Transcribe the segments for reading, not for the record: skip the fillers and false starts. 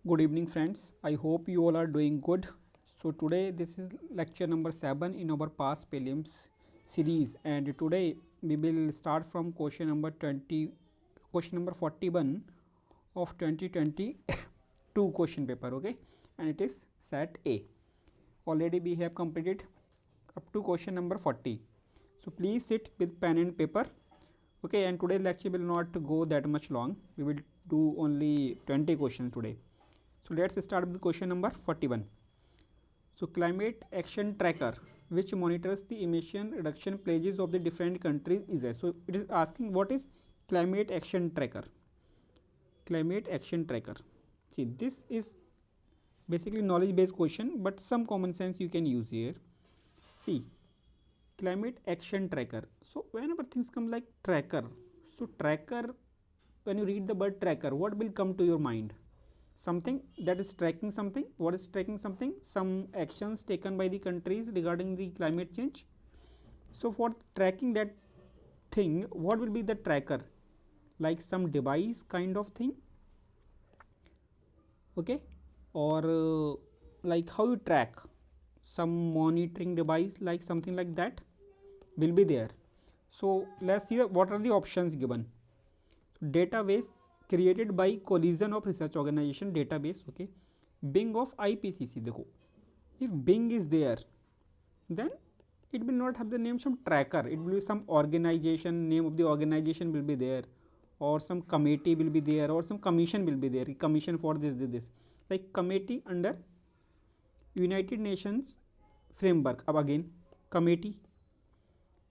Good evening, friends. I hope you all are doing good. So, today this is lecture number 7 in our past prelims series, and today we will start from question number 20, question number 41 of 2022 question paper. Okay, and it is set A. Already we have completed up to question number 40. So, please sit with pen and paper. Okay, and today's lecture will not go that much long. We will do only 20 questions today. So let's start with question number 41. So climate action tracker which monitors the emission reduction pledges of the different countries is there. So it is asking what is climate action tracker. Climate action tracker. See, this is basically knowledge based question, but some common sense you can use here. See, climate action tracker. So whenever things come like tracker, so tracker, when you read the word tracker, what will come to your mind? Something that is tracking something. What is tracking something? Some actions taken by the countries regarding the climate change. So for tracking that thing, what will be the tracker? Like some device kind of thing, okay, or like how you track some monitoring device, like something like that will be there. So let's see what are the options given. Database created by collision of research organization database. Okay, Bing of IPCC. देखो, if Bing is there, then it will not have the name some tracker. It will be some organization, name of the organization will be there, or some committee will be there, or some commission will be there. Commission for this. Like committee under United Nations framework. अब again committee.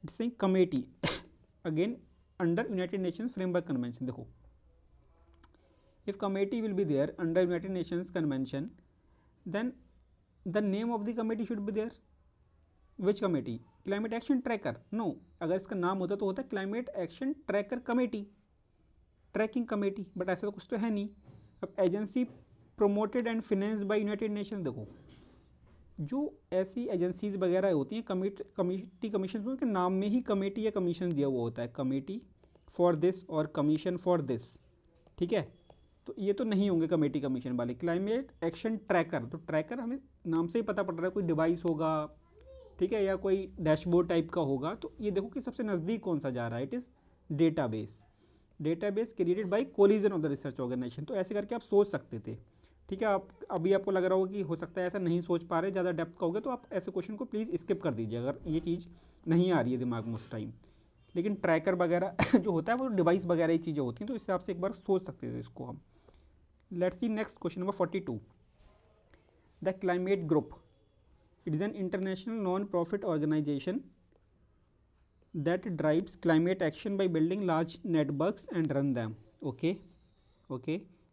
It's saying committee again under United Nations framework convention. देखो, if committee will be there under United Nations convention, then the name of the committee should be there. Which committee? Climate action tracker? No, अगर इसका नाम होता तो होता climate action tracker committee, tracking committee, but ऐसा तो कुछ तो है नहीं. अब agency promoted and financed by United Nation. देखो, जो ऐसी एजेंसीज वगैरह होती हैं कमेटी कमीशन, उनके नाम में ही कमेटी या कमीशन दिया हुआ होता है, कमेटी फॉर दिस और कमीशन फॉर दिस. ठीक है, तो ये तो नहीं होंगे कमेटी कमीशन वाले. क्लाइमेट एक्शन ट्रैकर, तो ट्रैकर हमें नाम से ही पता पड़ रहा है कोई डिवाइस होगा, ठीक है, या कोई डैशबोर्ड टाइप का होगा. तो ये देखो कि सबसे नज़दीक कौन सा जा रहा है. It is database created by collision of the research organisation. तो ऐसे करके आप सोच सकते थे. ठीक है, आप अभी आपको लग रहा होगा कि हो सकता है ऐसा नहीं सोच पा रहे, ज़्यादा डेप्थ का होगा, तो आप ऐसे क्वेश्चन को प्लीज़ स्किप कर दीजिए अगर ये चीज़ नहीं आ रही है दिमाग में उस टाइम. लेकिन ट्रैकर वगैरह जो होता है वो डिवाइस वगैरह ही चीज़ें होती हैं, तो इस हिसाब से एक बार सोच सकते थे इसको हम. Let's see next question number 42. The Climate Group. It is an international non-profit organization that drives climate action by building large networks and run them. Okay.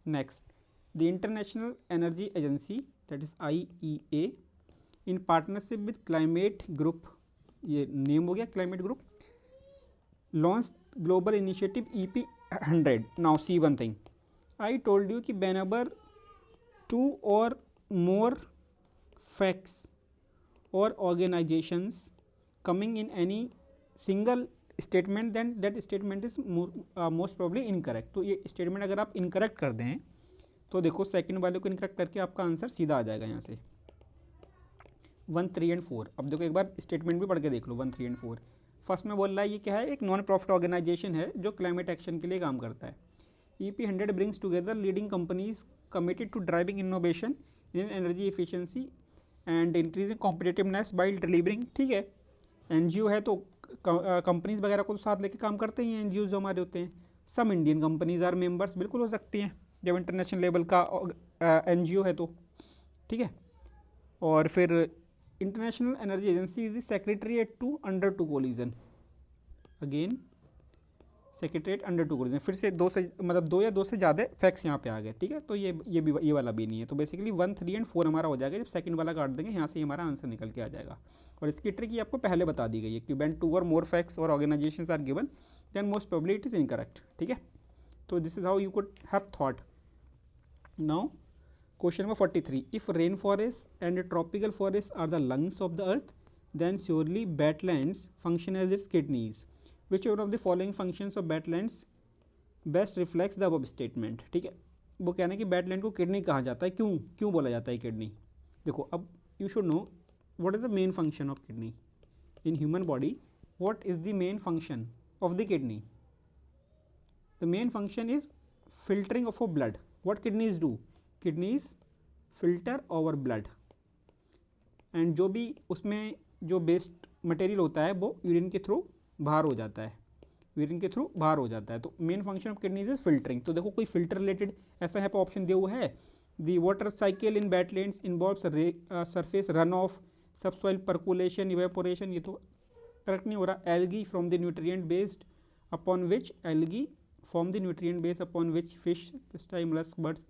Next, the International Energy Agency, that is IEA, in partnership with Climate Group, ये name हो गया Climate Group, launched global initiative EP100. Now see one thing. I told you कि whenever two or more facts or organizations coming in any single statement, then that statement is most probably incorrect. तो ये statement अगर आप incorrect कर दें तो देखो second वाले को incorrect करके आपका आंसर सीधा आ जाएगा यहाँ से 1, 3 and 4. अब देखो एक बार स्टेटमेंट भी पढ़ के देख लो 1, 3 and 4. फर्स्ट में बोल रहा है ये क्या है, एक नॉन प्रॉफिट ऑर्गेनाइजेशन है जो क्लाइमेट एक्शन के लिए काम करता है. EP100 brings together leading companies committed to driving innovation in energy efficiency and increasing competitiveness while delivering. ठीक है, NGO है तो कंपनीज वगैरह को तो साथ लेके काम करते ही हैं NGOs जो हमारे होते हैं. Some Indian companies are members, बिल्कुल हो सकती हैं जब इंटरनेशनल लेवल का NGO है तो. ठीक है, और फिर international energy agency is the secretariat to under to collision. Again secretariat under to collision, फिर से दो से मतलब दो या दो से ज़्यादा फैक्ट्स यहाँ पे आ गए. ठीक है, तो ये वाला भी नहीं है. तो बेसिकली 1, 3 and 4 हमारा हो जाएगा. जब सेकंड वाला काट देंगे यहाँ से हमारा आंसर निकल के आ जाएगा. और इसकी ट्रिक ये आपको पहले बता दी गई है कि व्हेन 2 or more facts और organisations are given then most probably it is incorrect. ठीक है, तो this is how you could have thought. Now question number 43. If rain forest and tropical forest are the lungs of the earth then surely wetlands function as its kidneys. Which one of the following functions of wetlands best reflects the above statement. ठीक है, वो कहना है कि wetland को kidney कहा जाता है, क्यों क्यों बोला जाता है किडनी। देखो अब you should know what is the main function of kidney in human body. What is the main function of the kidney? The main function is filtering of our blood. What kidneys do? Kidneys filter our blood. And जो भी उसमें जो waste material होता है वो urine के through बाहर हो जाता है, यूरिन के थ्रू बाहर हो जाता है। तो main function of kidneys is filtering. तो देखो कोई फिल्टर रिलेटेड ऐसा यहाँ पर ऑप्शन दिया हुआ है, the water cycle in wetlands involves surface run off, subsoil percolation, evaporation, ये तो करेक्ट नहीं हो रहा। Algae from the nutrient based upon which, algae form the nutrient base upon which fish, molluscs, birds,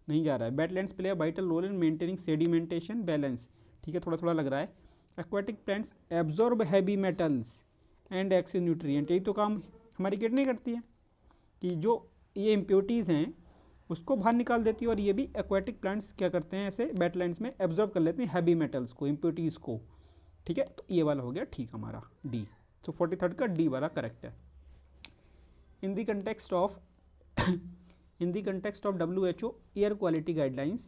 नहीं जा रहा है। Wetlands play a vital role in maintaining sedimentation balance, ठीक है, थोड़ा थोड़ा लग रहा है। Aquatic plants absorb heavy metals and excess nutrient, यही तो काम हमारी किडनी करती है कि जो ये इम्प्योरिटीज़ हैं उसको बाहर निकाल देती है, और ये भी एक्वाटिक प्लांट्स क्या करते हैं, ऐसे वेटलैंड्स में एब्जॉर्ब कर लेते हैं हैवी मेटल्स को, इम्प्योरिटीज़ को, ठीक है। तो ये वाला हो गया ठीक हमारा डी। तो 43 का डी वाला करेक्ट है। In the context of WHO air quality guidelines,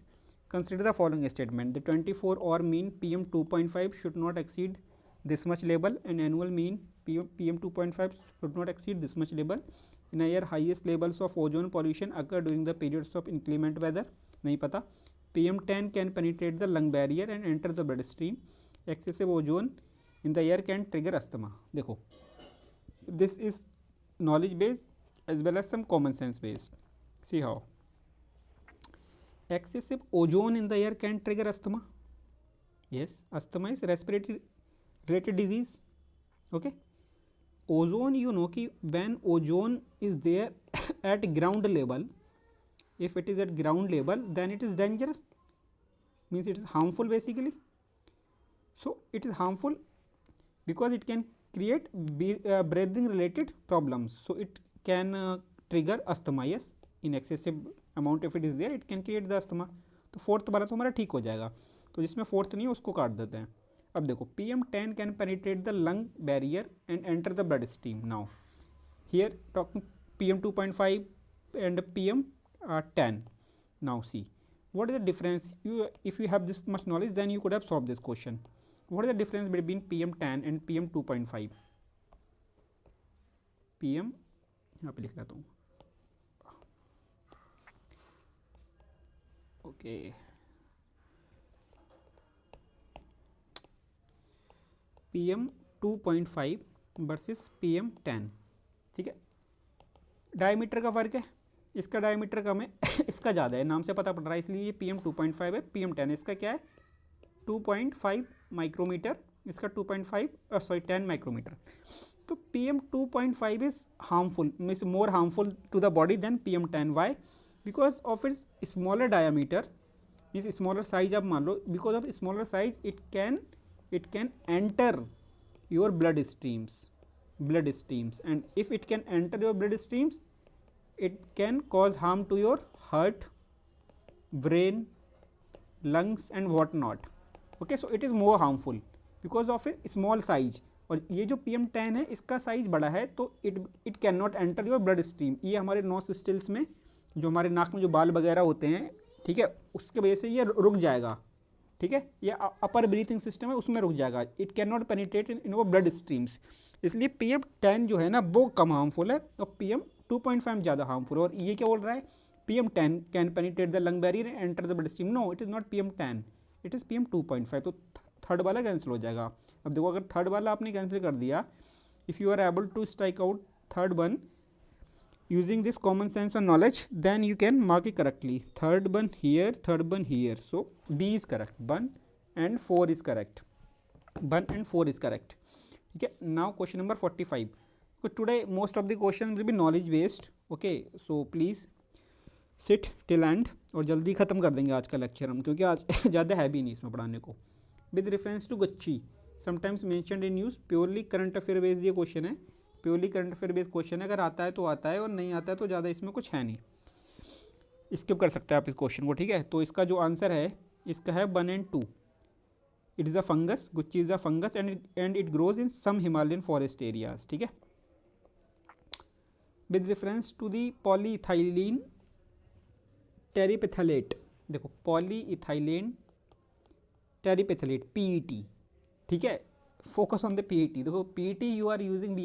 consider the following statement: the 24-hour mean PM 2.5 should not exceed this much level, and annual mean PM 2.5 should not exceed this much level. In a year, highest levels of ozone pollution occur during the periods of inclement weather. नहीं पता। PM 10 can penetrate the lung barrier and enter the bloodstream. Excessive ozone in the air can trigger asthma. देखो, this is knowledge based as well as some common sense based. See how excessive ozone in the air can trigger asthma. Yes, asthma is respiratory related disease. Okay, ozone, you know कि when ozone is there at ground level, if it is at ground level then it is dangerous, means it is harmful basically. So it is harmful because it can create breathing related problems. So it can trigger asthma. Yes, in excessive amount if it is there it can create the asthma. तो fourth वाला तो हमारा ठीक हो जाएगा, तो जिसमें fourth नहीं है उसको काट देते हैं। अब देखो PM10 can penetrate the lung barrier and enter the blood stream. Now here talking PM 2.5 and PM10. Now see what is the difference. If you have this much knowledge then you could have solved this question. What is the difference between PM10 and PM 2.5? PM यहाँ पे लिख लेता हूँ, okay. PM 2.5 versus PM10, ठीक है। Diameter का फ़र्क है, इसका डायमीटर कम है इसका ज़्यादा है, नाम से पता पड़ रहा है, इसलिए ये PM 2.5 है। PM10 इसका क्या है 2.5 माइक्रोमीटर, इसका 10 माइक्रोमीटर। तो PM 2.5 is harmful, means more harmful to the body than PM10. Why? Because of its smaller diameter, means smaller size आप मान लो, because of smaller size it can enter your blood streams, and if it can enter your blood streams it can cause harm to your heart, brain, lungs and what not. Okay, so it is more harmful because of a small size. और ये जो PM10 है इसका size बड़ा है, तो it can not enter your blood stream. ये हमारे नॉस्ट्रिल्स में जो हमारे नाक में जो बाल वगैरह होते हैं, ठीक है, उसके वजह से ये रुक जाएगा, ठीक है, ये अपर ब्रीथिंग सिस्टम है उसमें रुक जाएगा। इट कैन नॉट पेनिट्रेट इन वो ब्लड स्ट्रीम्स, इसलिए PM10 जो है ना वो कम हार्मफुल है और PM 2.5 ज़्यादा हार्मफुल है। और ये क्या बोल रहा है, PM10 can penetrate the lung barrier and enter the blood stream. No, it is not PM10, it is PM 2.5। तो थर्ड वाला कैंसिल हो जाएगा। अब देखो अगर थर्ड वाला आपने कैंसिल कर दिया, if you are able to strike out third one using this common sense और knowledge then you can mark it correctly. Third one here, third one here, so B is correct, 1 and 4 is correct, 1 and 4 is correct, ठीक है। Now question number 45। Today most of the question will be knowledge based, okay, so please sit till end, और जल्दी ख़त्म कर देंगे आज का lecture हम, क्योंकि आज ज़्यादा है भी नहीं इसमें पढ़ाने को। विद रेफरेंस टू गच्ची sometimes mentioned in news, purely current affair based ये क्वेश्चन है, purely current affair based question है। अगर आता है तो आता है और नहीं आता है तो ज़्यादा इसमें कुछ है नहीं, स्किप कर सकते हैं आप इस क्वेश्चन को, ठीक है। तो इसका जो आंसर है इसका है 1 and 2। It is a fungus, gucchi is a fungus and it grows in some Himalayan forest areas, ठीक है। With reference to the polyethylene terephthalate, देखो पॉलीइथाइलेन टेरिपेथलेट पीईटी, ठीक है, फोकस ऑन द पीईटी। देखो PET we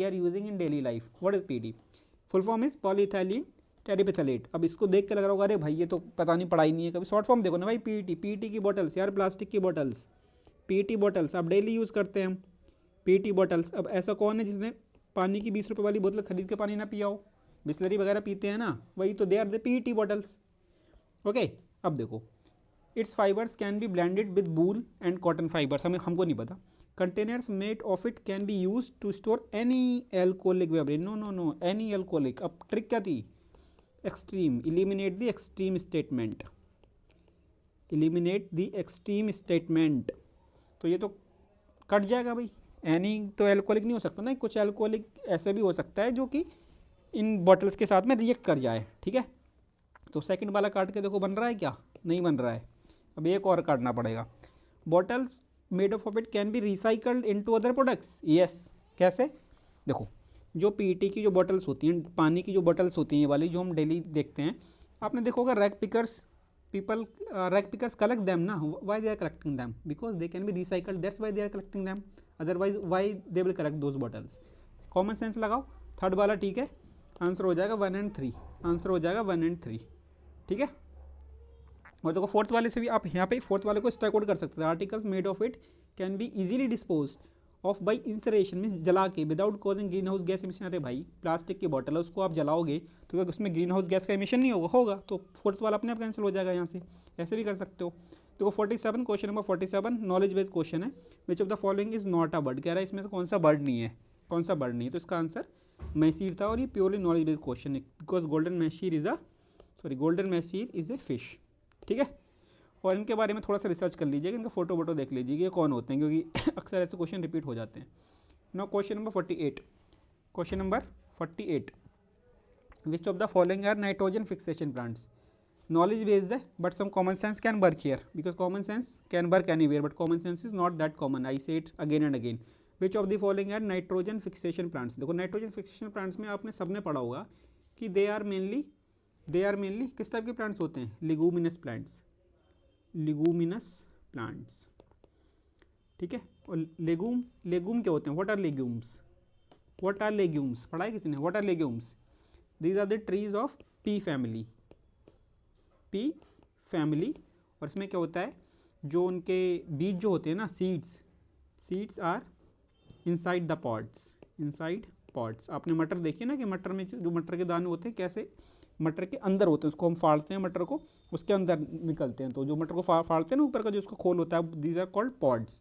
are using in daily life. What is PET? Full form is polyethylene terephthalate. अब इसको देख के लग रहा होगा अरे भाई ये तो पता नहीं, पढ़ाई नहीं है कभी। शॉर्ट फॉर्म देखो ना भाई, पीईटी, पीईटी की बॉटल्स यार, प्लास्टिक की बॉटल्स, पीईटी बॉटल्स आप डेली यूज़ करते हैं हम, पीईटी बॉटल्स। अब ऐसा कौन है जिसने पानी की 20 रुपये वाली बोतल खरीद के पानी ना पिया हो? बिस्लरी वगैरह पीते हैं ना, वही तो, they are the PET bottles. Okay, अब देखो its fibres can be blended with wool and cotton fibres, हमको नहीं पता। Containers made of it can be use to store any alcoholic beverage. No any alcoholic. अब trick क्या थी? Extreme, eliminate the extreme statement, eliminate the extreme statement. तो ये तो cut जाएगा भाई, एनी तो एल्कोहलिक नहीं हो सकता ना, कुछ एल्कोहलिक ऐसे भी हो सकता है जो कि इन बॉटल्स के साथ में रिएक्ट कर जाए, ठीक है। तो सेकंड वाला काट के देखो बन रहा है क्या? नहीं बन रहा है। अब एक और काटना पड़ेगा। Bottles made of it can be recycled into other products. Yes, कैसे? देखो जो पीईटी की जो बॉटल्स होती हैं, पानी की जो बॉटल्स होती हैं, ये वाली जो हम डेली देखते हैं, आपने देखा होगा rag pickers, people rag pickers collect them ना। Why they are collecting them? Because they can be recycled, that's why they are collecting them, otherwise why they will collect those bottles. Common sense लगाओ। Third वाला ठीक है, answer हो जाएगा 1 and 3, answer हो जाएगा 1 and 3, ठीक है। और देखो फोर्थ वाले से भी आप यहाँ पे फोर्थ वाले को स्ट्राइक आउट कर सकते हैं। Articles made of it can be easily dispose of by incineration, means जला के, without causing greenhouse gas emission. अरे भाई प्लास्टिक की बॉटल है, उसको आप जलाओगे तो क्या उसमें ग्रीन हाउस गैस का एमिशन नहीं होगा? तो फोर्थ वाला अपने आप कैंसिल हो जाएगा यहाँ से। ऐसे भी कर सकते हो। देखो 47, question number 47 knowledge based question है। Which of the following is not a bird, कह रहा है इसमें से कौन सा बर्ड नहीं है, कौन सा बर्ड नहीं है? तो इसका आंसर मैसीर था, और ये प्योरली नॉलेज बेस्ड क्वेश्चन है, because golden mahseer is a fish, ठीक है। और इनके बारे में थोड़ा सा रिसर्च कर लीजिएगा, इनका फोटो वोटो देख लीजिएगा ये कौन होते हैं, क्योंकि अक्सर ऐसे क्वेश्चन रिपीट हो जाते हैं। Now question number 48, question number 48, which of the following are nitrogen fixation plants? Knowledge based है, but some common sense can work here, because common sense can work anywhere, but common sense is not that common. I say it again and again. Which of the following are nitrogen fixation plants? देखो nitrogen fixation plants में आपने सबने पढ़ा होगा कि they are mainly किस type के plants होते हैं? लिगूमिनस प्लांट्स, लिगूमिनस प्लांट्स, ठीक है। और लेगूम क्या होते हैं? What are legumes? पढ़ा है किसी ने? What are legumes? These are the trees of pea family, और इसमें क्या होता है, जो उनके बीज जो होते हैं ना, seeds are inside the pods. आपने मटर देखिए ना कि मटर में जो मटर के दाने होते हैं कैसे मटर के अंदर होते हैं, उसको हम फाड़ते हैं, मटर को उसके अंदर निकलते हैं, तो जो मटर को फाड़ते हैं ना ऊपर का जो उसका खोल होता है, दीज आर कॉल्ड पॉड्स,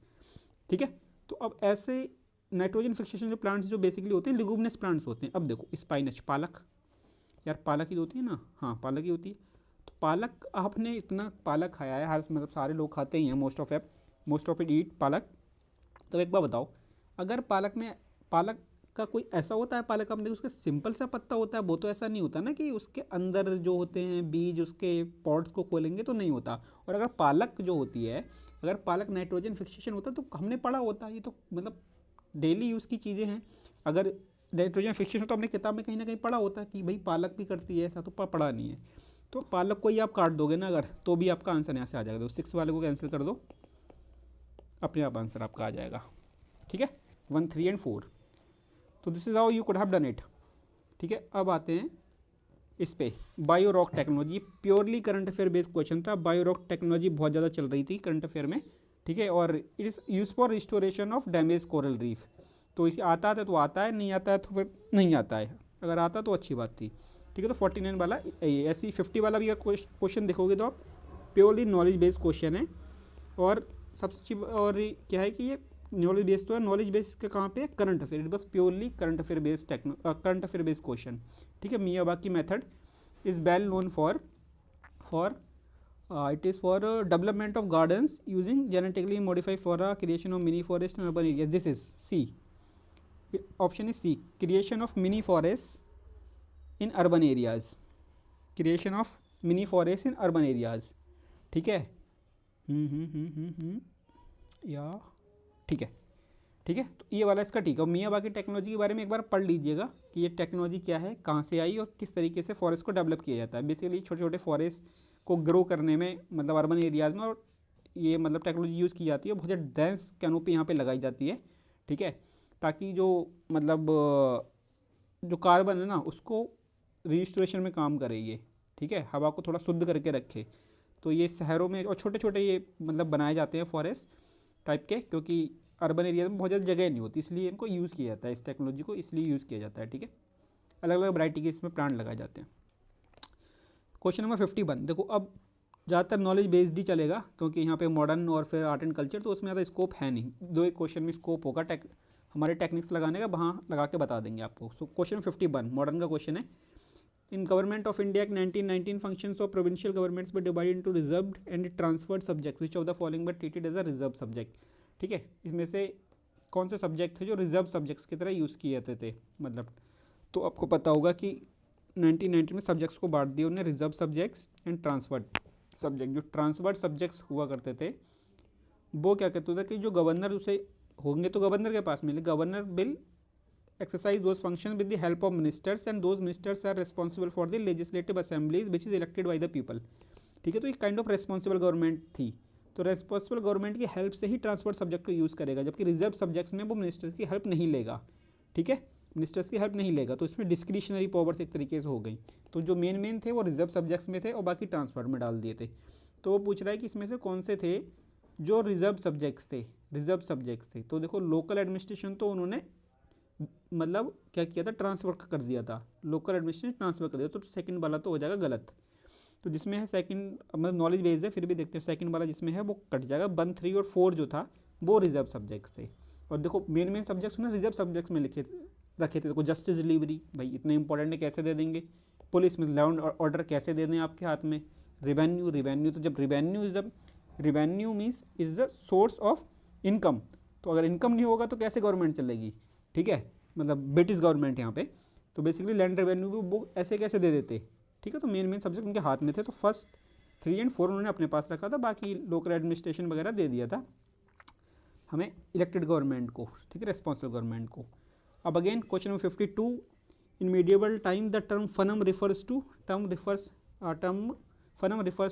ठीक है। तो अब ऐसे नाइट्रोजन फिक्सेशन जो प्लांट्स जो बेसिकली होते हैं लिगूमिनस प्लांट्स होते हैं। अब देखो स्पाइनच, पालक, यार पालक ही होती है ना, हाँ पालक ही होती है। तो पालक, आपने इतना पालक खाया है, हर मतलब सारे लोग खाते ही हैं, मोस्ट ऑफ इट ईट पालक। तो एक बार बताओ, अगर पालक का कोई ऐसा होता है, पालक आप देखो उसका सिंपल सा पत्ता होता है, वो तो ऐसा नहीं होता ना कि उसके अंदर जो होते हैं बीज उसके पॉड्स को खोलेंगे, तो नहीं होता। और अगर पालक जो होती है, अगर पालक नाइट्रोजन फिक्सेशन होता तो हमने पढ़ा होता, ये तो मतलब डेली यूज़ की चीज़ें हैं। अगर नाइट्रोजन फिक्सेशन तो हमने किताब में कहीं ना कहीं पढ़ा होता कि भाई पालक भी करती है, ऐसा तो पढ़ा नहीं है। तो पालक को ही आप काट दोगे ना अगर, तो भी आपका आंसर यहाँ से आ जाएगा। तो 6 वाले को कैंसिल कर दो, अपने आप आंसर आपका आ जाएगा, ठीक है। 1, 3 and 4। तो this is how you could have done it, ठीक है। अब आते हैं इस पे, bio rock technology, purely current affair based question था। बायो रॉक टेक्नोलॉजी बहुत ज़्यादा चल रही थी करंट अफेयर में, ठीक है। और it is use for restoration of damage coral reef. तो इसे आता है तो आता है, नहीं आता है तो फिर नहीं आता है। अगर आता तो अच्छी बात थी, ठीक है। तो 49 वाला ऐसी 50 वाला भी अगर क्वेश्चन देखोगे तो आप प्योरली नॉलेज बेस्ड क्वेश्चन है। और सबसे और क्या है कि ये नॉलेज बेस्ड तो है, नॉलेज बेस्ड के कहाँ पे? करंट अफेयर, बस purely current affair based question, ठीक है। Miyawaki method is well known for it is for development of gardens using genetically modified for creation of mini forest in urban area. This is C, option is C, creation of mini forest in urban areas, creation of mini forest in urban areas, ठीक है। या ठीक है। तो ये वाला इसका ठीक है। और मियावाकी टेक्नोलॉजी के बारे में एक बार पढ़ लीजिएगा कि ये टेक्नोलॉजी क्या है, कहाँ से आई और किस तरीके से फॉरेस्ट को डेवलप किया जाता है। बेसिकली छोटे छोटे फॉरेस्ट को ग्रो करने में, मतलब अर्बन एरियाज़ में, और ये मतलब टेक्नोलॉजी यूज़ की जाती है। बहुत ज़्यादा डेंस कैनोपी यहाँ पे लगाई जाती है, ठीक है, ताकि जो मतलब जो कार्बन है ना उसको रिस्टोरेशन में काम करे ये, ठीक है, हवा को थोड़ा शुद्ध करके रखे। तो ये शहरों में और छोटे छोटे ये मतलब बनाए जाते हैं फॉरेस्ट टाइप के, क्योंकि अर्बन एरिया में बहुत ज़्यादा जगह नहीं होती, इसलिए इनको यूज़ किया जाता है, इस टेक्नोलॉजी को इसलिए यूज़ किया जाता है, ठीक है। अलग अलग वैरायटी के इसमें प्लांट लगाए जाते हैं। क्वेश्चन नंबर 51, देखो अब ज़्यादातर नॉलेज बेस्ड ही चलेगा, क्योंकि यहाँ पे मॉडर्न और फिर आर्ट एंड कल्चर तो उसमें ज़्यादा स्कोप है नहीं। दो एक क्वेश्चन में स्कोप होगा हमारे टेक्निक्स लगाने का, वहाँ लगा के बता देंगे आपको। सो क्वेश्चन 51 मॉडर्न का क्वेश्चन है। In government of India 1919 functions of provincial governments were divide into reserved and transferred subject which of the following but treated as a reserve subject, ठीक है। इसमें से कौन से सब्जेक्ट थे जो रिजर्व सब्जेक्ट्स की तरह यूज़ किए जाते थे, मतलब तो आपको पता होगा कि 1990 में सब्जेक्ट्स को बांट दिया उन्हें, reserve subjects and transferred subject. जो ट्रांसफर्ड सब्जेक्ट्स हुआ करते थे वो क्या कहते थे कि जो गवर्नर उसे होंगे तो गवर्नर के पास मिले, governor bill exercise those functions with the help of ministers and those ministers are responsible for the legislative assemblies which is elected by the people, ठीक है। तो एक काइंड ऑफ रेस्पॉन्सिबल गवर्नमेंट थी, तो रेस्पॉन्सिबल गवर्नमेंट की help से ही transfer subject को use करेगा, जबकि रिजर्व सब्जेक्ट्स में वो मिनिस्टर्स की हेल्प नहीं लेगा, ठीक है, मिनिस्टर्स की हेल्प नहीं लेगा। तो इसमें डिस्क्रिशनरी पावर्स एक तरीके से हो गई। तो जो मेन थे वो रिजर्व सब्जेक्ट्स में थे और बाकी ट्रांसफर में डाल दिए थे। तो वो पूछ रहा है कि इसमें से कौन से थे जो रिजर्व सब्जेक्ट्स थे। तो देखो लोकल एडमिनिस्ट्रेशन तो उन्होंने मतलब क्या किया था, ट्रांसफ़र कर दिया था, लोकल एडमिनिस्ट्रेशन ट्रांसफ़र कर दिया, तो सेकंड वाला तो हो जाएगा गलत। तो जिसमें है सेकंड, मतलब नॉलेज बेस्ड है फिर भी देखते हैं, सेकंड वाला जिसमें है वो कट जाएगा। 1, 3 और 4 जो था वो रिजर्व सब्जेक्ट्स थे। और देखो मेन सब्जेक्ट्स उन्होंने रिजर्व सब्जेक्ट्स में रखे थे। देखो जस्टिस डिलीवरी, भाई इतने इंपॉर्टेंट है, कैसे दे देंगे। पुलिस में लॉ एंड ऑर्डर कैसे दे दें आपके हाथ में। रिवेन्यू, तो जब revenue means is the source of income, तो अगर इनकम नहीं होगा तो कैसे गवर्नमेंट चलेगी, ठीक है, मतलब ब्रिटिश गवर्नमेंट यहाँ पे। तो बेसिकली लैंड रेवेन्यू भी वो ऐसे कैसे दे देते, ठीक है। तो मेन सब्जेक्ट उनके हाथ में थे। तो फर्स्ट 3 और 4 उन्होंने अपने पास रखा था, बाकी लोकल एडमिनिस्ट्रेशन वगैरह दे दिया था हमें इलेक्टेड गवर्नमेंट को, ठीक है, रेस्पॉन्सिबल गवर्नमेंट को। अब again question number 52, in medieval time the term fanam refers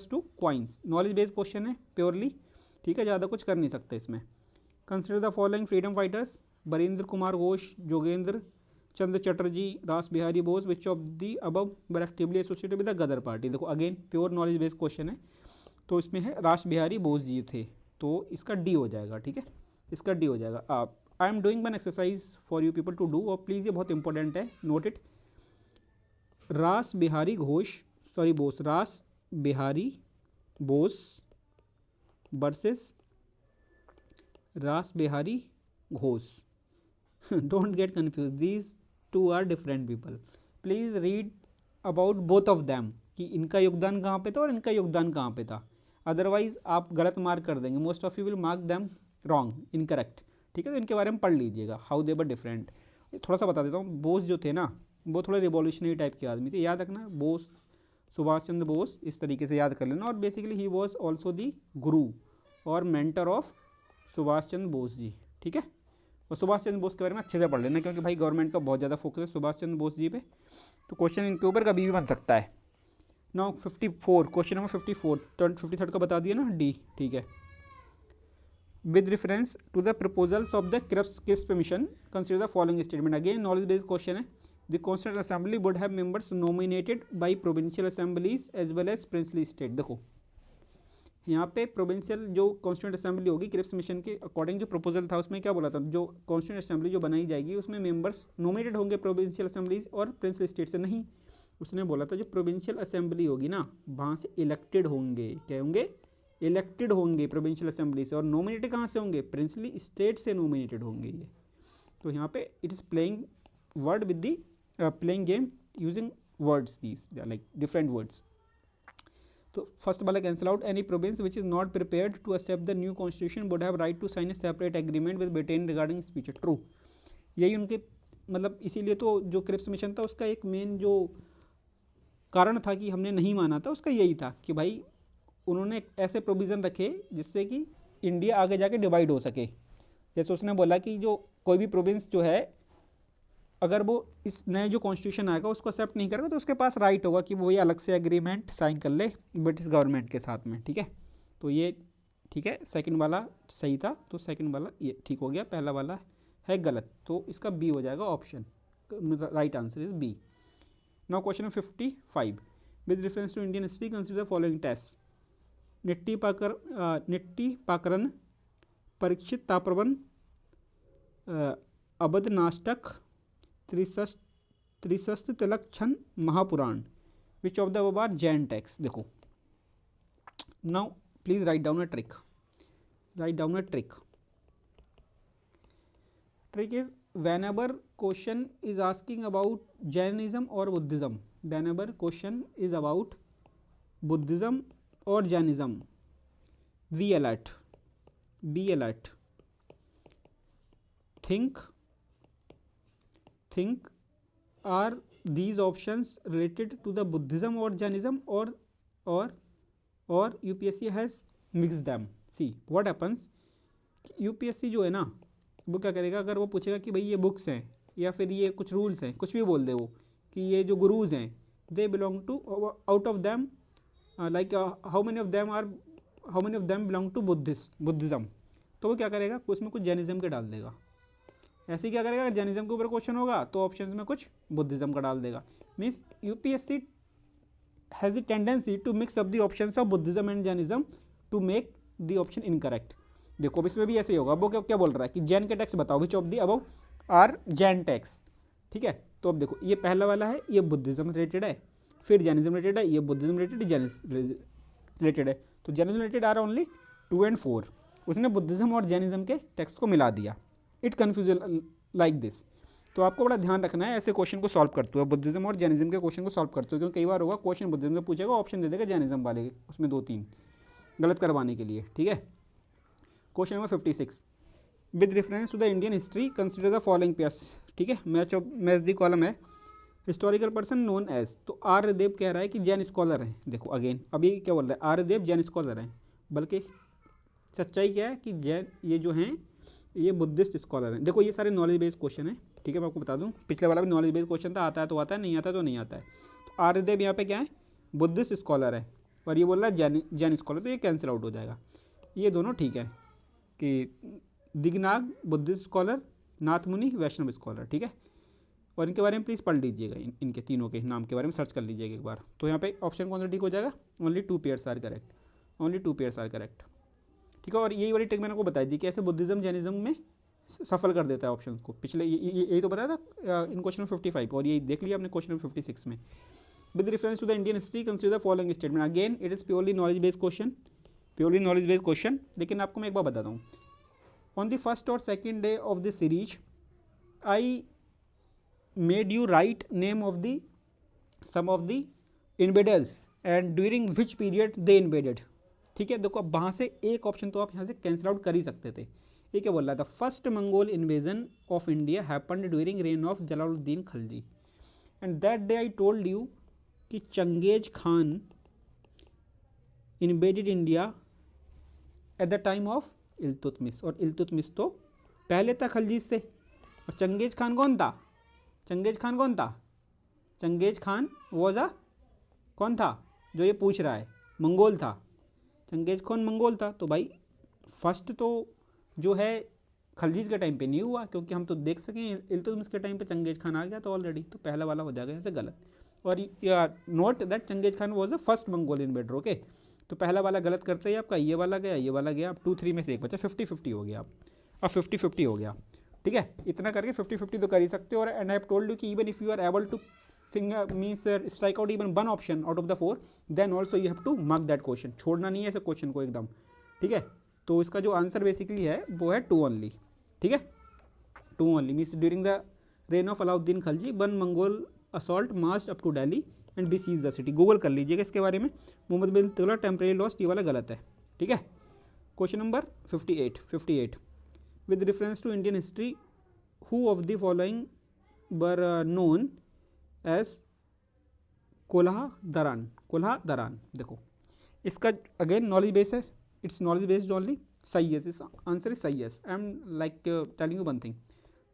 to coins. Knowledge based question है प्योरली, ठीक है, ज़्यादा कुछ कर नहीं सकते इसमें। Consider the following freedom fighters, Barindra Kumar Ghosh, Jogendra Chandra Chatterjee, Rash Behari Bose, which of the above were actively associated with the Ghadar party. देखो again pure knowledge based question है, तो इसमें है रास बिहारी बोस जी थे, तो इसका डी हो जाएगा, ठीक है, इसका डी हो जाएगा। आप I am doing one exercise for you people to do, और प्लीज़ ये बहुत इंपॉर्टेंट है, नोट इट। रास बिहारी बोस वर्सेस रास Bihari Ghosh. Don't get confused, these two are different people. Please read about both of them कि इनका योगदान कहाँ पे था और इनका योगदान कहाँ पे था, अदरवाइज आप गलत मार्क कर देंगे। Most of you will mark them wrong, incorrect, ठीक है। तो इनके बारे में पढ़ लीजिएगा, हाउ दे वर डिफरेंट। थोड़ा सा बता देता हूँ, बोस जो थे ना वो थोड़े रिवॉल्यूशनरी टाइप के आदमी थे, याद रखना, बोस सुभाष चंद्र बोस, इस तरीके से याद कर लेना। और basically he was also the गुरु और मेंटर ऑफ सुभाष चंद्र बोस जी, ठीक है। और सुभाष चंद्र बोस के बारे में अच्छे से पढ़ लेना, क्योंकि भाई गवर्नमेंट का बहुत ज़्यादा फोकस है सुभाष चंद्र बोस जी पे, तो क्वेश्चन इनके ऊपर कभी भी बन सकता है। नाउ 54, क्वेश्चन नंबर 54, 53 का बता दिया ना, डी, ठीक है। With reference to the proposals of the Cripps commission consider the following statement. Again knowledge based question है। The constituent assembly would have members nominated by provincial assemblies as well as princely state. देखो यहाँ पे provincial जो constituent assembly होगी Cripps mission के according जो proposal था उसमें क्या बोला था, जो कॉन्स्टिट्यूंट असेंबली जो बनाई जाएगी उसमें मेंबर्स नॉमिनेटेड होंगे प्रोविंशियल असेंबलीज और प्रिंसिपल स्टेट से। नहीं, उसने बोला था जो प्रोविंशियल असेंबली होगी ना वहाँ से इलेक्टेड होंगे, क्या होंगे, इलेक्टेड होंगे प्रोविंशियल असेंबली से। और नॉमिनेटेड कहाँ से होंगे, प्रिंसली स्टेट से नॉमिनेटेड होंगे ये। तो यहाँ पे it is playing word with the playing game using words, these like different words. तो फर्स्ट वाला cancel out. Any province which is not prepared to accept the new constitution would have right to sign a separate agreement with Britain regarding speech. True, यही उनके मतलब, इसीलिए तो जो Cripps mission था उसका एक मेन जो कारण था कि हमने नहीं माना था, उसका यही था कि भाई उन्होंने ऐसे प्रोविज़न रखे जिससे कि इंडिया आगे जाके डिवाइड हो सके। जैसे उसने बोला कि जो कोई भी प्रोविंस जो है अगर वो इस नए जो कॉन्स्टिट्यूशन आएगा उसको एक्सेप्ट नहीं करेगा तो उसके पास राइट होगा कि वो ये अलग से एग्रीमेंट साइन कर ले ब्रिटिश गवर्नमेंट के साथ में, ठीक है। तो ये ठीक है, सेकंड वाला सही था, तो सेकंड वाला ये ठीक हो गया, पहला वाला है गलत, तो इसका बी हो जाएगा option, right answer is B. Now question 55, with reference to Indian history consider the following test, निट्टी पाकरन, परीक्षित ताप्रवन, अबध नाष्टक, त्रिशस्त्र तिलक छन, Mahapurana, which of the above are Jain text. देखो now please write down a trick, trick is whenever question is asking about Jainism or Buddhism, whenever question is about Buddhism or Jainism, be alert, think are these options related to the Buddhism or Jainism or UPSC has mixed them। see what happens, UPSC जो है ना वो क्या करेगा, अगर वो पूछेगा कि भाई ये बुक्स हैं या फिर ये कुछ रूल्स हैं, कुछ भी बोल दे वो कि ये जो गुरुज हैं they belong to, out of them like how many of them belong to Buddhism, तो वो क्या करेगा उसमें कुछ जैनिज़्म के डाल देगा। ऐसे ही क्या करेगा, अगर जैनिज़्म के ऊपर क्वेश्चन होगा तो ऑप्शन में कुछ बुद्धिज़्म का डाल देगा। Means UPSC has the tendency to mix up the options of Buddhism and Jainism to make the option incorrect. देखो अब इसमें भी ऐसे ही होगा, वो क्या बोल रहा है कि जैन के टेक्स्ट बताओ, which of the above are Jain text, ठीक है। तो अब देखो ये पहला वाला है, ये बुद्धिज़्म रिलेटेड है, फिर जैनिज्म रिलेटेड है, ये बुद्धिज़्म रिलेटेड, जैनिज्म रिलेटेड है, तो जैनिज्म रिलेटेड आ रहा ओनली 2 and 4, उसने बुद्धिज़्म और जैनिज्म के टेक्स्ट को मिला दिया। It confuse like this. तो आपको बड़ा ध्यान रखना है ऐसे क्वेश्चन को सॉल्व करते हुए, बुद्धिज़्म और जैनिज्म के क्वेश्चन को सॉल्व करते हुए, क्योंकि कई बार होगा क्वेश्चन बुद्धिज़्म से पूछेगा, ऑप्शन दे देगा जैनिज्म वाले उसमें 2-3 गलत करवाने के लिए, ठीक है। Question number 56, with reference to the Indian history consider the following pairs, ठीक है। मैच दी कॉलम है हिस्टोरिकल पर्सन नोन एज, तो आर्यदेव कह रहा है कि जैन स्कॉलर हैं। देखो अगेन अभी क्या बोल रहा है, आर्यदेव जैन स्कॉलर हैं, बल्कि सच्चाई क्या है कि जैन ये जो हैं ये बुद्धिस्ट स्कॉलर हैं। देखो ये सारे नॉलेज बेस्ड क्वेश्चन है, ठीक है। मैं आपको बता दूं पिछले वाला भी नॉलेज बेस्ड क्वेश्चन था, आता है तो आता है, नहीं आता तो नहीं आता है। तो आर्यदेव यहाँ पे क्या है, बुद्धिस्ट स्कॉलर है, और ये बोल रहा है जैन स्कॉलर, तो ये कैंसिल आउट हो जाएगा। ये दोनों ठीक है कि दिगनाग बुद्धिस्ट स्कॉलर, नाथ मुनि वैष्णव स्कॉलर, ठीक है। और इनके बारे में प्लीज़ पढ़ लीजिएगा, इनके तीनों के नाम के बारे में सर्च कर लीजिएगा एक बार। तो यहाँ पे ऑप्शन कौन सा ठीक हो जाएगा, only 2 pairs are correct, only 2 pairs are correct, ठीक है। और यही वाली ट्रिक मैंने आपको बताई थी कि ऐसे बुद्धिज़्म जैनिज्म में सफल कर देता है ऑप्शन को। पिछले यही तो बताया था इन क्वेश्चन 55, और यही देख लिया आपने क्वेश्चन 56 में। With reference to the Indian history consider the following statement, again it is purely knowledge based question, लेकिन आपको मैं एक बार बताता हूँ। On the first or second day of the series, I made you write name of the some of the invaders and during which period they invaded, ठीक है। देखो अब वहाँ से एक ऑप्शन तो आप यहाँ से कैंसिल आउट कर ही सकते थे। ये क्या बोल रहा था, first Mongol invasion of India happened during reign of Jalaluddin Khalji, and that day I told you कि Genghis Khan invaded India at the time of Iltutmish, और इल्तुतमिश तो पहले था खलजीज से। और चंगेज खान कौन था, चंगेज खान वॉज अ कौन था जो ये पूछ रहा है, मंगोल था, चंगेज खान मंगोल था। तो भाई फर्स्ट तो जो है खलजीज के टाइम पे नहीं हुआ, क्योंकि हम तो देख सकें इल्तुतमिश के टाइम पे चंगेज खान आ गया तो ऑलरेडी, तो पहला वाला हो जाएगा यहाँ से गलत। और note that Genghis Khan was the first Mongol invader, okay. तो पहला वाला गलत करते ही आपका ये वाला गया, अब 2-3 में से एक बचा, 50-50 हो गया, अब 50-50 हो गया, ठीक है। इतना करके 50-50 तो कर ही सकते हो। और and I have told you कि even if you are able to sing means strike out even 1 option out of the 4, then also you have to mark that question, छोड़ना नहीं है ऐसे क्वेश्चन को एकदम, ठीक है। तो इसका जो आंसर बेसिकली है वो है 2 ओनली, ठीक है। 2 only means during the reign of Alauddin Khalji 1 Mongol assault march up to Delhi and besiege the city. Google कर लीजिएगा इसके बारे में, मोहम्मद बिन तुगलक टेम्परेरी लॉस्ट, ये वाला गलत है, ठीक है। Question number 58, with reference to Indian history who of the following were known as कोल्हा दरान। देखो इसका अगेन नॉलेज बेस है, इट्स नॉलेज बेस्ड ओनली, सही है, आंसर इज सही है। I am like telling you one thing,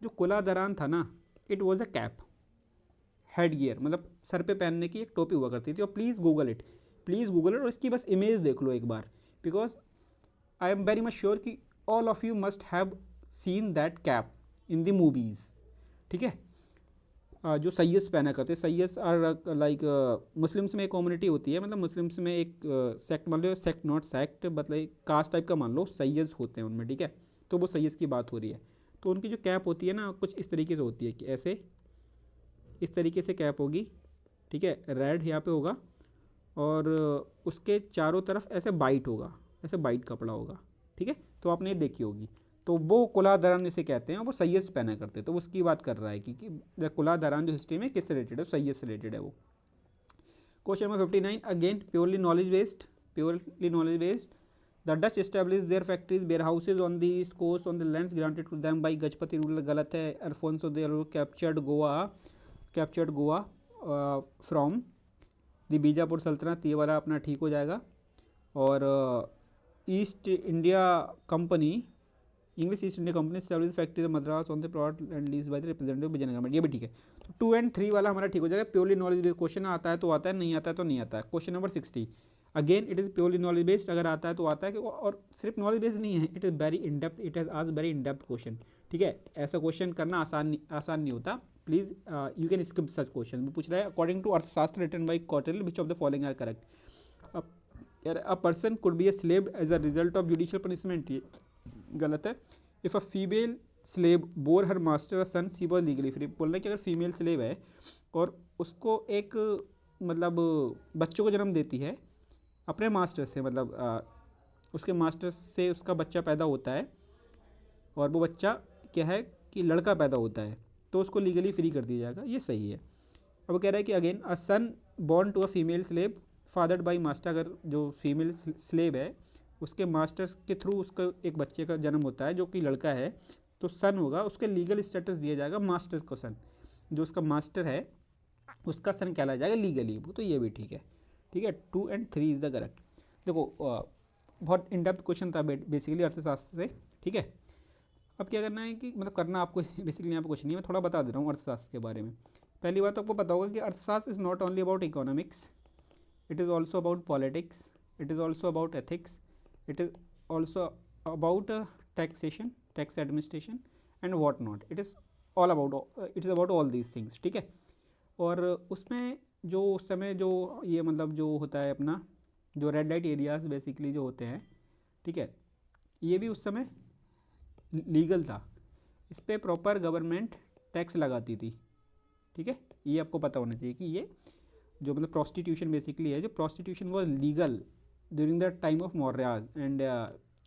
जो कोल्हा दरान था ना it was a cap, head gear मतलब सर पे पहनने की एक टोपी हुआ करती थी। और प्लीज़ गूगल इट, और इसकी बस इमेज देख लो एक बार, because I am very much sure कि all of you must have seen that cap in the movies. ठीक है, जो सैय्यद पहना करते, सैय्यद आर लाइक मुस्लिम्स में एक कम्युनिटी होती है, मतलब मुस्लिम्स में एक सेक्ट मान लो, सेक्ट नॉट सेक्ट मतलब कास्ट टाइप का मान लो, सैय्यद होते हैं उनमें। ठीक है, तो वो सैय्यद की बात हो रही है। तो उनकी जो कैप होती है ना, कुछ इस तरीके से होती है कि ऐसे इस तरीके से कैप होगी। ठीक है, रेड यहाँ पे होगा और उसके चारों तरफ ऐसे बाइट होगा, ऐसे बाइट कपड़ा होगा। ठीक है, तो आपने ये देखी होगी। तो वो कुला दरान इसे कहते हैं, वो सैयद पहना करते हैं। तो उसकी बात कर रहा है कि कुला दरान जो हिस्ट्री में किससे रिलेटेड है, सैयद से रिलेटेड है वो। Question number 59 again purely knowledge based, the Dutch establish their factories warehouses on the east coast on the lands granted to them by Gajapati ruler, गलत है। Alfonso they captured Goa from the Bijapur saltanat, ये वाला अपना ठीक हो जाएगा। और East India Company, English East India Company service factory Madras on the plot and lease by the representative Vijayanagar government, ये भी ठीक है। तो 2 और 3 वाला हमारा ठीक हो जाएगा। प्योरली नॉलेज बेस्ड क्वेश्चन आता है तो आता है, नहीं आता है तो नहीं आता है। Question number 60 again it is purely knowledge based, अगर आता है तो आता है, और सिर्फ नॉलेज बेस्ड नहीं है, it is very in depth, it has as very in depth question. ठीक है, ऐसा क्वेश्चन करना आसान नहीं होता। Please you can skip such question. पूछ रहा है according to Arthashastra written by Kautilya which of the following are correct. A person could be a slave as a result of judicial punishment, ये गलत है। If a female slave bore her master a son C was legally free, बोल रहे हैं कि अगर female slave है और उसको एक मतलब बच्चों को जन्म देती है अपने मास्टर से, मतलब उसके मास्टर से उसका बच्चा पैदा होता है और वो बच्चा क्या है कि लड़का पैदा होता है, तो उसको लीगली फ्री कर दिया जाएगा, ये सही है। अब वो कह रहा है कि again a son born to a female slave fathered by master, अगर जो फीमेल स्लेव है उसके मास्टर्स के थ्रू उसका एक बच्चे का जन्म होता है जो कि लड़का है, तो सन होगा, उसके लीगल स्टेटस दिया जाएगा मास्टर को सन, जो उसका मास्टर है उसका सन कहलाया जाएगा लीगली वो, तो ये भी ठीक है। ठीक है, 2 और 3 इज़ द करेक्ट। देखो बहुत इन डेप्थ क्वेश्चन था बेसिकली अर्थशास्त्र से। ठीक है, अब क्या करना है कि मतलब करना आपको बेसिकली यहाँ पे कुछ नहीं है, मैं थोड़ा बता दे रहा हूँ अर्थशास्त्र के बारे में। पहली बात तो आपको पता होगा कि अर्थशास्त्र is not only about economics, it is also about politics, it is also about ethics, it is also about taxation, tax administration and what not, it is about all these things. ठीक है, और उसमें जो उस समय जो ये मतलब जो होता है अपना जो रेड लाइट एरियाज़ बेसिकली जो होते हैं, ठीक है, ये भी उस समय लीगल था, इस पर प्रॉपर गवर्नमेंट टैक्स लगाती थी। ठीक है, ये आपको पता होना चाहिए कि ये जो मतलब प्रोस्टिट्यूशन बेसिकली है, जो prostitution was legal during the time of Mauryas and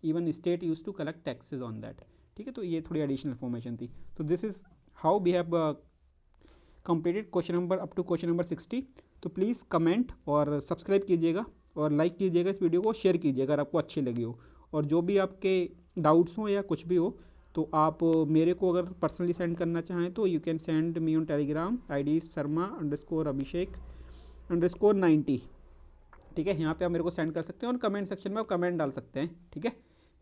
even state use to collect taxes on that. ठीक है, तो ये थोड़ी एडिशनल इन्फॉर्मेशन थी। तो this is how we have completed question number up to question number 60। तो प्लीज़ कमेंट और subscribe कीजिएगा और लाइक कीजिएगा इस वीडियो को, शेयर कीजिएगा अगर आपको अच्छी लगी हो। और जो भी आपके डाउट्स हो या कुछ भी हो तो आप मेरे को अगर पर्सनली सेंड करना चाहें तो you can send me on Telegram, ID Sarma_Abhishek_90। ठीक है, यहाँ पे आप मेरे को सेंड कर सकते हैं और कमेंट सेक्शन में आप कमेंट डाल सकते हैं। ठीक है,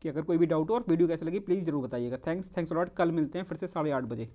कि अगर कोई भी डाउट हो और वीडियो कैसे लगी प्लीज़ ज़रूर बताइएगा। Thanks a lot. कल मिलते हैं फिर से 8:30 बजे।